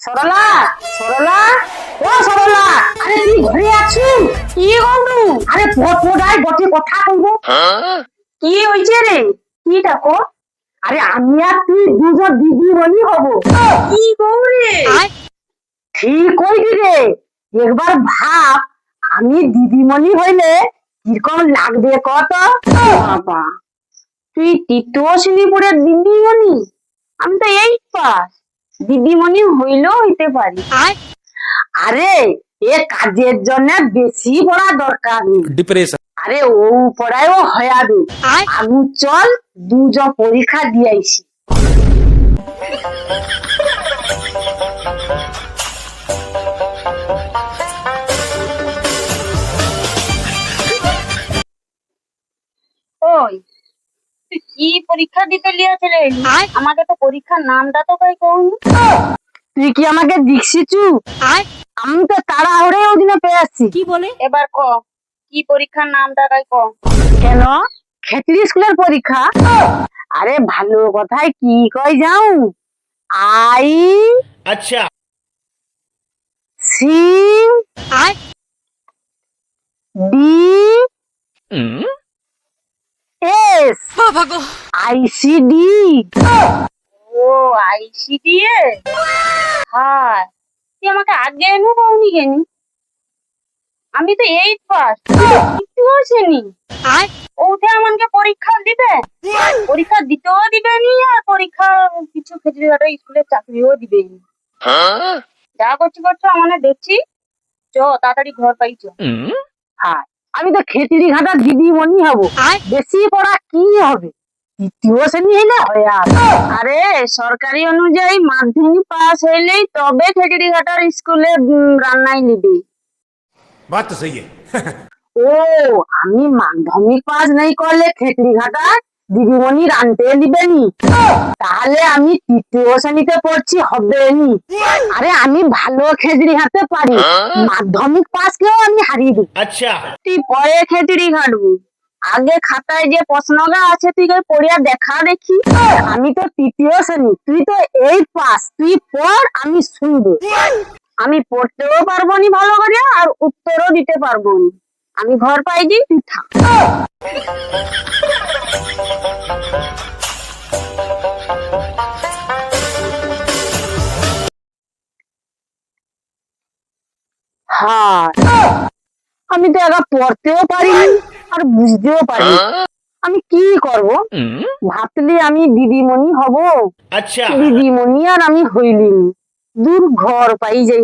সরলা, সরলা, ও সরলা, আরে তুমি ঘরে আছো? কি গন্ডু? আরে পড়াই বসে কথা কইবো। কি হইছে রে? কি ডাকো? আরে আমি আর তুই দুজন দিদি বলি হব। কি গৌরে? ঠিক কইবি রে। একবার ভাব, আমি দিদিমণি হইলে কিরকম লাগবে কত? বাবা, তুই তৃতীয় শ্রেণী পড়ে দিদিমণি? আমি তো 8 পাস। দিদিমণি হইলেও হইতে পারি। আরে এ কাজের জন্য বেশি পড়া দরকার নেই। ডিপ্রেশন। আরে ও পড়ায়ও হয়াবে। আগু চল দুজন পরীক্ষা দিয়াইছি। ওই তুই কি পরীক্ষা দিতে লিয়াছিলে? আমাকে তো পরীক্ষার নামটা তো কই কওনি। তুই কি আমাকে দেখছিছু? আমি তো তাড়াহুড়ে ওদিনে পেয়ে আসছি। কি বলে? এবার ক, কি পরীক্ষার নামটা কই ক। কেন? খেতড়ি স্কুলের পরীক্ষা? আরে ভালো কথায় কি কই যাও, আই আচ্ছা। C D S. বাবা গো, আইসিডি। ও আইসিডি এ? হ্যাঁ, তুই আমাকে আগে এনে বউনি কেনি? আমি তো 8 পাস, কিছু হয়নি। ওঠে আমাকে পরীক্ষা দিবে, পরীক্ষা দিতেও দিবে নি, আর পরীক্ষা কিছু ক্ষেত্রে স্কুলের চাকরিও দিবে নি। যা করছি করছো আমাকে দেখছি, চ তাড়াতাড়ি ঘর পাইছো। হ্যাঁ, আমি তো খেচড়ি ঘাটার দিদিমণি হব, বেশি পড়া কি হবে? তৃতীয় শ্রেণী হইলে হয় আর। আরে সরকারি অনুযায়ী মাধ্যমিক পাস হইলেই তবে খেচড়ি ঘাটার স্কুলে রান্নাই নিবি। বাত তো সহি ও, আমি মাধ্যমিক পাস নাই করলে খেচড়ি ঘাটার দিদিমণি রানতে দিবেনি? তাহলে আমি তৃতীয় শ্রেণীতে পড়ছি হবে নি? আরে আমি ভালো খেচড়ি ঘাটতে পারি, মাধ্যমিক পাস কেও আমি হারিয়ে দিই। আচ্ছা। তুই পরে খেচড়ি ঘাটবি, আগে খাতায় যে প্রশ্নটা আছে তুই পড়িয়া দেখা দেখি। আমি তো তৃতীয় শ্রেণী, তুই তো 8 পাস, তুই পড় আমি শুনবো। আমি পড়তেও পারবো নি ভালো করে, আর উত্তরও দিতে পারবো নি। আমি ঘর পাইছি, তুই থাক। হ্যাঁ, আমি তো একা পড়তেও পারিনি আর বুঝতেও পারিনি। আমি কি করব? ভাবলি আমি দিদিমণি হব? আচ্ছা। দিদিমণি আর আমি হইলিনি। দূর, ঘর পাই যাই।